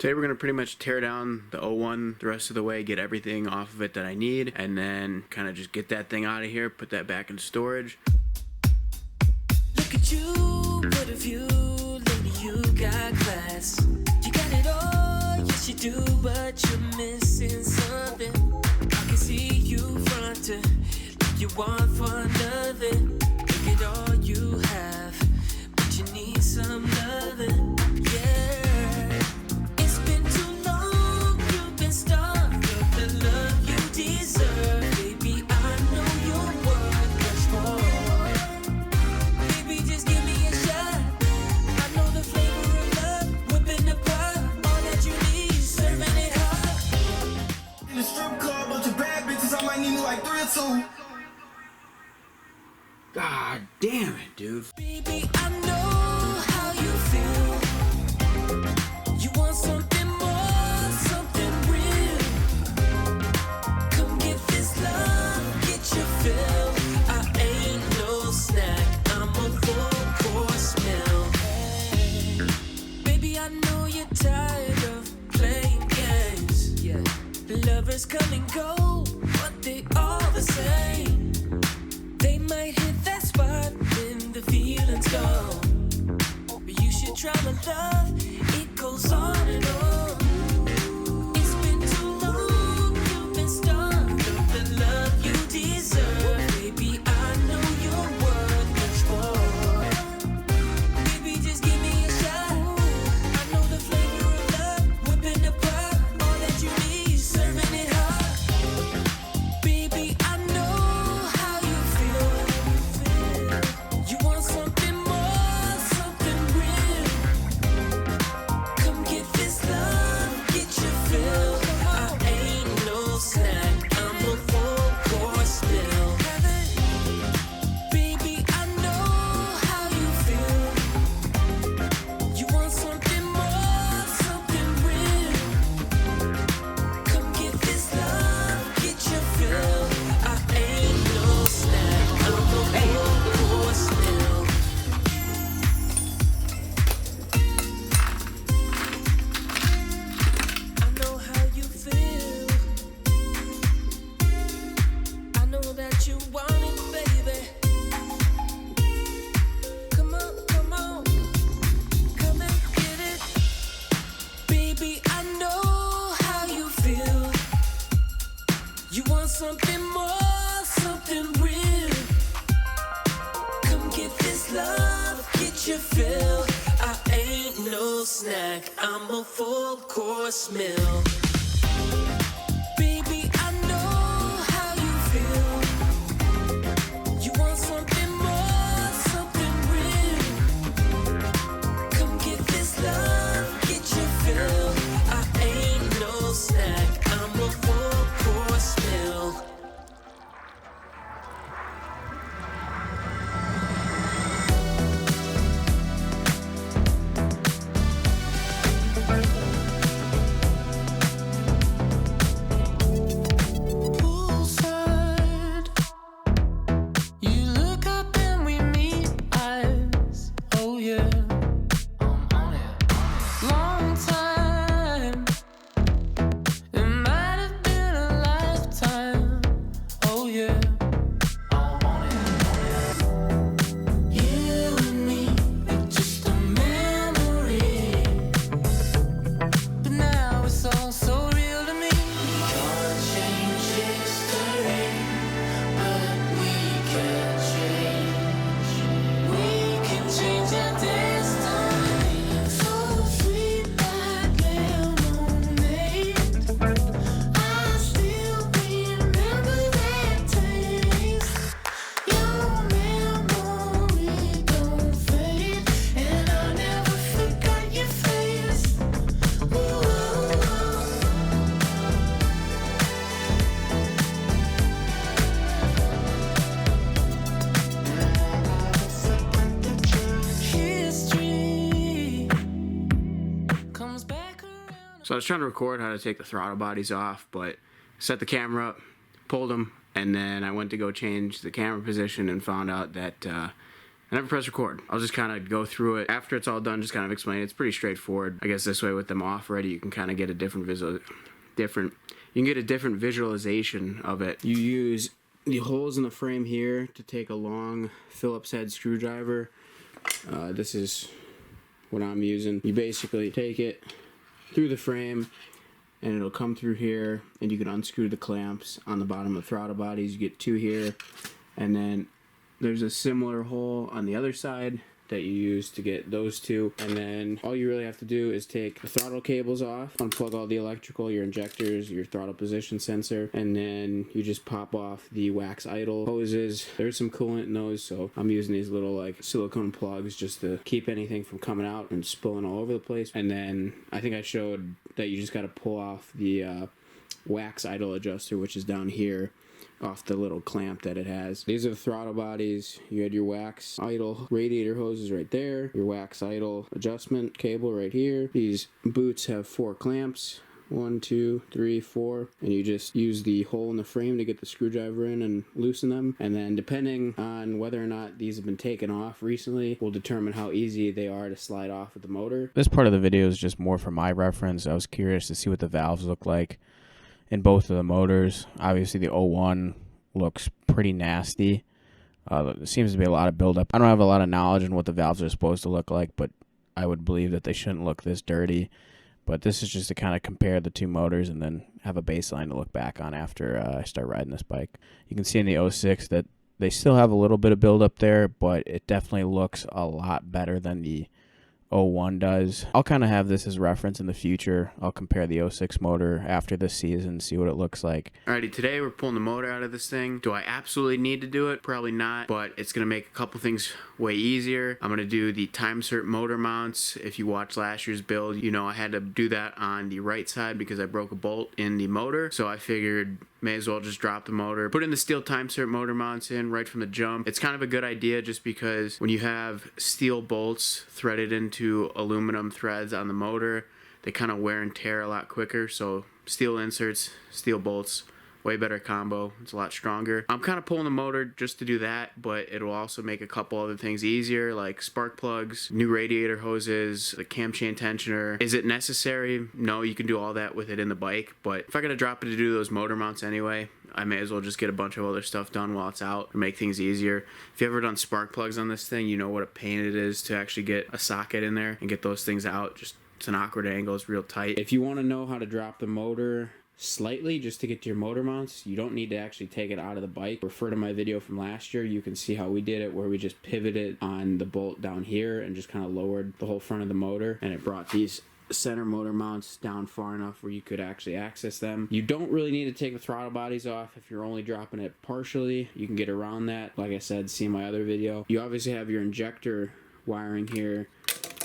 Today we're going to pretty much tear down the 01 the rest of the way, get everything off of it that I need, and then kind of just get that thing out of here, put that back in storage. Look at you, what a view, lady, you got class. You got it all, yes you do, but you're missing something. I can see you fronting like you want for nothing. Look at all you have, but you need some loving, yeah. God damn it, dude. Baby, I know how you feel. You want something more, something real. Come get this love, get your fill. I ain't no snack, I'm a full course meal. Baby, I know you're tired of playing games. Yeah. Lovers come and go, but they all the same. They might hit that spot when the feelings go. But you should try my love, it goes on and on. It's been too long, you've been starved of the love you deserve. Baby, I know you're worth much more. Baby, just give me a shot. I know the flavor of love, whipping the pot. All that you need, serving it hot. Baby, I know. You want something more, something real. Come get this love, get your fill. I ain't no snack, I'm a full course meal. Baby, I know how you feel. You want something more, something real. Come get this love, get your fill. I ain't no snack, I'm a full course meal. I know how you feel. I know that you want it, baby. Come on, come on, come and get it. Baby, I know how you feel. You want something more, something real. Come get this love, get your fill. I ain't no snack, I'm a full course meal. Baby, I know how you feel. You want something more, something real. Come get this love, get your fill. I ain't no snack, I'm a full course meal. Poolside, you look up and we meet eyes. Oh yeah, I'm on it. Long time, it might have been a lifetime. Oh yeah, I'm on it. You and me, it's just a memory. But now it's all so real to me. Can't change history, but we can change. We can change our destiny. So sweet like lemonade. I still remember that taste. Your memory don't fade, and I never forgot your face. Ooh. History comes back around. So I was trying to record how to take the throttle bodies off, but set the camera up, pulled them, and then I went to go change the camera position and found out that I never press record. I'll just kind of go through it. After it's all done, just kind of explain it. It's pretty straightforward. I guess this way with them off already, you can kind of get a different visualization of it. You use the holes in the frame here to take a long Phillips head screwdriver. This is what I'm using. You basically take it through the frame and it'll come through here, and you can unscrew the clamps on the bottom of the throttle bodies. You get 2 here, and then there's a similar hole on the other side that you use to get those 2, and then all you really have to do is take the throttle cables off, unplug all the electrical, your injectors, your throttle position sensor, and then you just pop off the wax idle hoses. There's some coolant in those, so I'm using these little like silicone plugs just to keep anything from coming out and spilling all over the place. And then I think I showed that you just got to pull off the wax idle adjuster, which is down here off the little clamp that it has. These are the throttle bodies. You had your wax idle radiator hoses right there, your wax idle adjustment cable right here. These boots have 4 clamps, 1, 2, 3, 4, and you just use the hole in the frame to get the screwdriver in and loosen them. And then depending on whether or not these have been taken off recently will determine how easy they are to slide off with the motor. This part of the video is just more for my reference. I was curious to see what the valves look like in both of the motors. Obviously the 01 looks pretty nasty. There seems to be a lot of buildup. I don't have a lot of knowledge on what the valves are supposed to look like, but I would believe that they shouldn't look this dirty. But this is just to kind of compare the 2 motors and then have a baseline to look back on after I start riding this bike. You can see in the 06 that they still have a little bit of buildup there, but it definitely looks a lot better than the 01 does. I'll kind of have this as reference in the future. I'll compare the 06 motor after this season, see what it looks like. Alrighty, today we're pulling the motor out of this thing. Do I absolutely need to do it? Probably not, but it's going to make a couple things way easier. I'm going to do the time cert motor mounts. If you watched last year's build, you know I had to do that on the right side because I broke a bolt in the motor, so I figured may as well just drop the motor, put in the steel time cert motor mounts in right from the jump. It's kind of a good idea just because when you have steel bolts threaded into aluminum threads on the motor, they kind of wear and tear a lot quicker. So steel inserts, steel bolts, way better combo. It's a lot stronger. I'm kind of pulling the motor just to do that, but it'll also make a couple other things easier, like spark plugs, new radiator hoses, the cam chain tensioner. Is it necessary? No, you can do all that with it in the bike, but if I gotta drop it to do those motor mounts anyway, I may as well just get a bunch of other stuff done while it's out to make things easier. If you ever done spark plugs on this thing, you know what a pain it is to actually get a socket in there and get those things out. Just it's an awkward angle, it's real tight. If you want to know how to drop the motor slightly just to get to your motor mounts, you don't need to actually take it out of the bike. Refer to my video from last year. You can see how we did it, where we just pivoted on the bolt down here and just kind of lowered the whole front of the motor, and it brought these center motor mounts down far enough where you could actually access them. You don't really need to take the throttle bodies off if you're only dropping it partially. You can get around that. Like I said, see my other video. You obviously have your injector wiring here.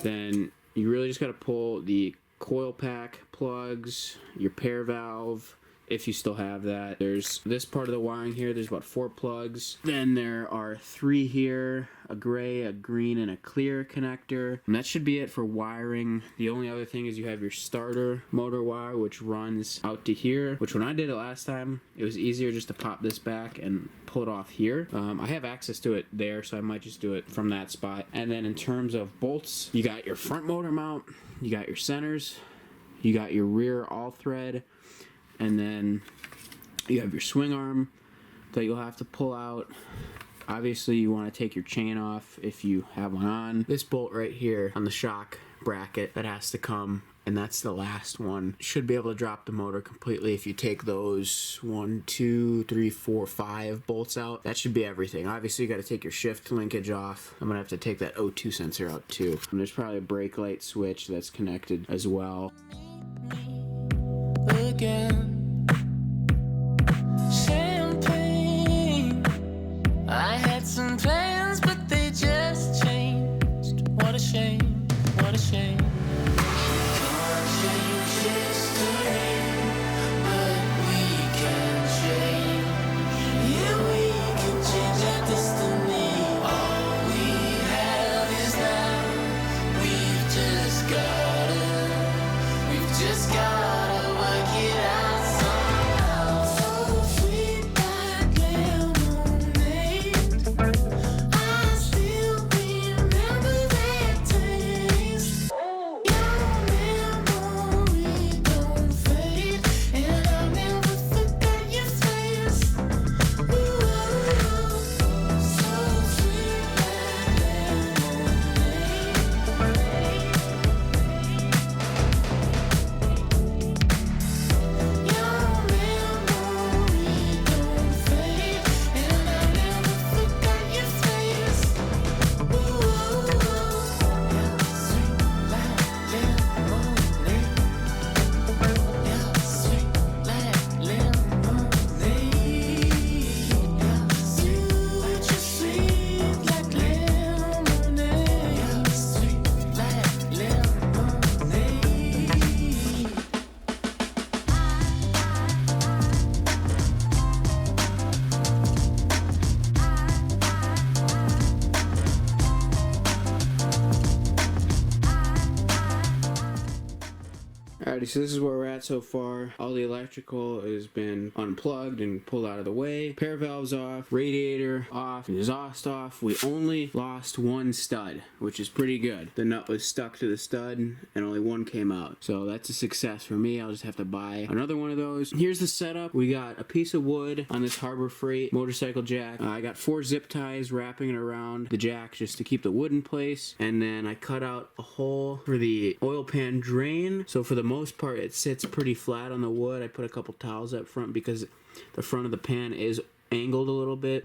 Then you really just got to pull the coil pack plugs, your pair valve, if you still have that. There's this part of the wiring here. There's about 4 plugs. Then there are 3 here, a gray, a green, and a clear connector. And that should be it for wiring. The only other thing is you have your starter motor wire, which runs out to here, which when I did it last time, it was easier just to pop this back and pull it off here. I have access to it there, so I might just do it from that spot. And then in terms of bolts, you got your front motor mount, you got your centers, you got your rear all thread, and then you have your swing arm that you'll have to pull out. Obviously you want to take your chain off if you have one on. This bolt right here on the shock bracket, that has to come, and that's the last one. Should be able to drop the motor completely if you take those 1, 2, 3, 4, 5 bolts out. That should be everything. Obviously you got to take your shift linkage off. I'm gonna have to take that O2 sensor out too. And there's probably a brake light switch that's connected as well. Again, champagne. I had some plans, but they just changed. What a shame, what a shame. Can't change history, but we can change. Yeah, we can change our destiny. All we have is now. We've just gotta work it out. Alrighty, so this is where we're at so far. All the electrical has been unplugged and pulled out of the way. Pair valves off, radiator off, exhaust off. We only lost one stud, which is pretty good. The nut was stuck to the stud and only one came out. So that's a success for me. I'll just have to buy another one of those. Here's the setup. We got a piece of wood on this Harbor Freight motorcycle jack. I got 4 zip ties wrapping it around the jack just to keep the wood in place. And then I cut out a hole for the oil pan drain. So for the most part it sits pretty flat on the wood. I put a couple towels up front because the front of the pan is angled a little bit.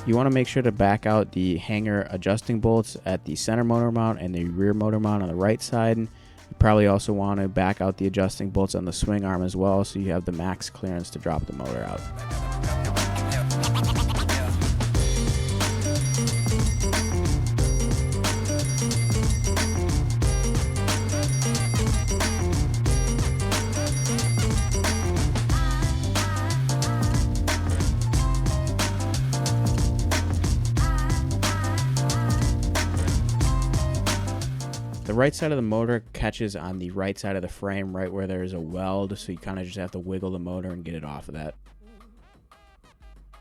You want to make sure to back out the hanger adjusting bolts at the center motor mount and the rear motor mount on the right side. You probably also want to back out the adjusting bolts on the swing arm as well, so you have the max clearance to drop the motor out. The right side of the motor catches on the right side of the frame, right where there's a weld, so you kind of just have to wiggle the motor and get it off of that.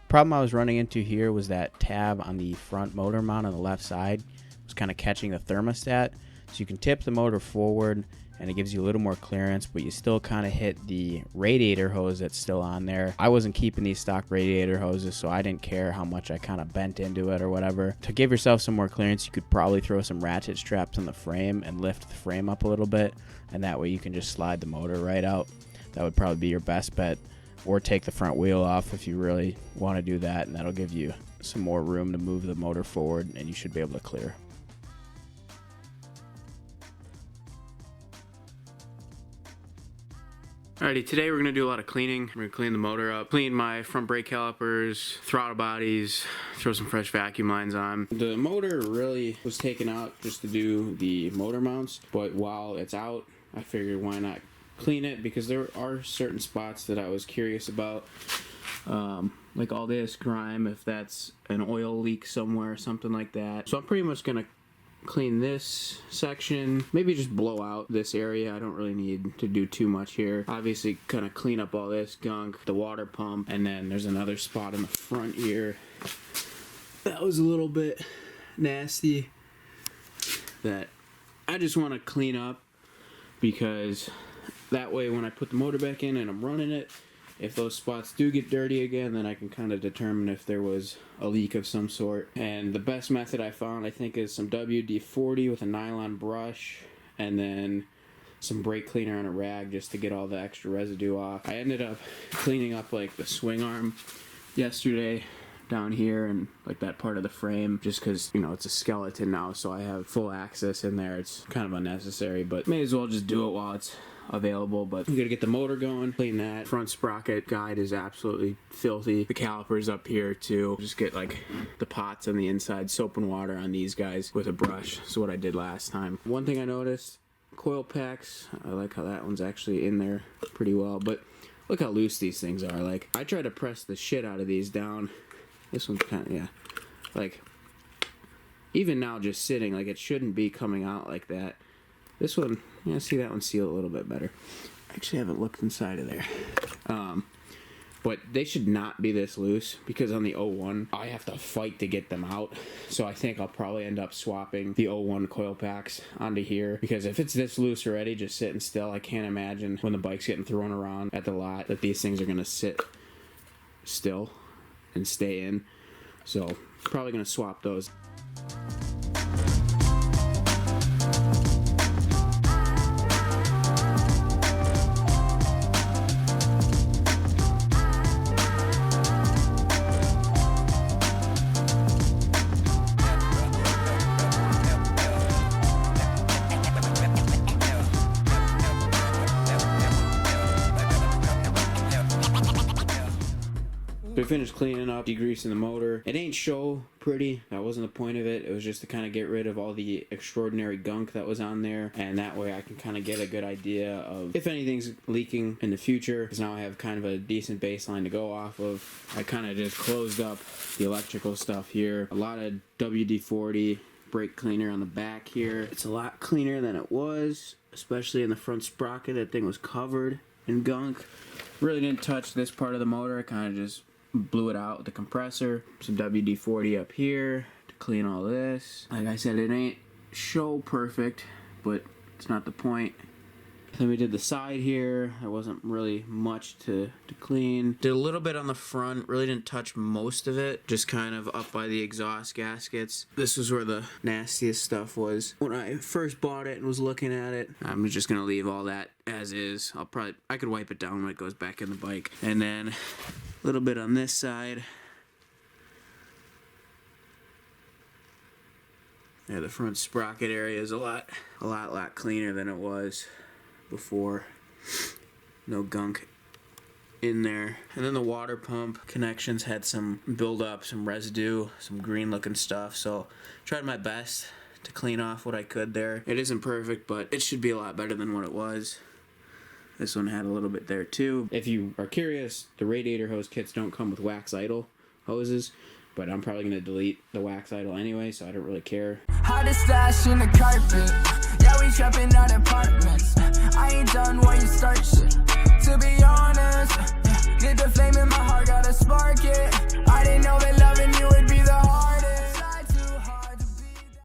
Problem I was running into here was that tab on the front motor mount on the left side was kind of catching the thermostat, so you can tip the motor forward and it gives you a little more clearance, but you still kind of hit the radiator hose that's still on there. I wasn't keeping these stock radiator hoses, so I didn't care how much I kind of bent into it or whatever. To give yourself some more clearance, you could probably throw some ratchet straps on the frame and lift the frame up a little bit, and that way you can just slide the motor right out. That would probably be your best bet, or take the front wheel off if you really want to do that, and that'll give you some more room to move the motor forward, and you should be able to clear. Alrighty, today we're going to do a lot of cleaning. We're going to clean the motor up, clean my front brake calipers, throttle bodies, throw some fresh vacuum lines on. The motor really was taken out just to do the motor mounts, but while it's out, I figured why not clean it, because there are certain spots that I was curious about. Like all this grime, if that's an oil leak somewhere, something like that. So I'm pretty much going to clean this section, maybe just blow out this area. I don't really need to do too much here. Obviously kind of clean up all this gunk, the water pump, and then there's another spot in the front here that was a little bit nasty that I just want to clean up, because that way when I put the motor back in and I'm running it, if those spots do get dirty again, then I can kind of determine if there was a leak of some sort. And the best method I found, I think, is some WD-40 with a nylon brush, and then some brake cleaner on a rag just to get all the extra residue off. I ended up cleaning up like the swing arm yesterday down here and like that part of the frame, just because, you know, it's a skeleton now, so I have full access in there. It's kind of unnecessary, but may as well just do it while it's available. But you gotta get the motor going, clean that. Front sprocket guide is absolutely filthy. The calipers up here too. Just get like the pots on the inside, soap and water on these guys with a brush. That's what I did last time. One thing I noticed, coil packs, I like how that one's actually in there pretty well, but look how loose these things are. Like, I try to press the shit out of these down. This one's kind of, yeah, like, even now just sitting, like, it shouldn't be coming out like that. This one, yeah, see that one sealed a little bit better. I actually haven't looked inside of there. But they should not be this loose, because on the 01, I have to fight to get them out. So I think I'll probably end up swapping the 01 coil packs onto here, because if it's this loose already, just sitting still, I can't imagine when the bike's getting thrown around at the lot that these things are going to sit still and stay in. So probably going to swap those. So we finished cleaning up, degreasing the motor. It ain't show pretty. That wasn't the point of it. It was just to kind of get rid of all the extraordinary gunk that was on there. And that way I can kind of get a good idea of if anything's leaking in the future. Because now I have kind of a decent baseline to go off of. I kind of just closed up the electrical stuff here. A lot of WD-40 brake cleaner on the back here. It's a lot cleaner than it was, especially in the front sprocket. That thing was covered in gunk. Really didn't touch this part of the motor. I kind of just blew it out with the compressor. Some WD-40 up here to clean all this. Like I said, it ain't show perfect, but it's not the point. Then we did the side here. There wasn't really much to clean. Did a little bit on the front. Really didn't touch most of it. Just kind of up by the exhaust gaskets. This was where the nastiest stuff was when I first bought it and was looking at it. I'm just gonna leave all that as is. I could wipe it down when it goes back in the bike. And then a little bit on this side. Yeah, the front sprocket area is a lot cleaner than it was before. No gunk in there. And then the water pump connections had some buildup, some residue, some green looking stuff. So tried my best to clean off what I could there. It isn't perfect, but it should be a lot better than what it was. This one had a little bit there too. If you are curious, the radiator hose kits don't come with wax idle hoses, but I'm probably gonna delete the wax idle anyway, so I don't really care. Hottest stash in the carpet. Yeah, we trapping out apartments. I ain't done when you start shit. To be honest, lit the flame in my heart, gotta spark it. I didn't know that loving you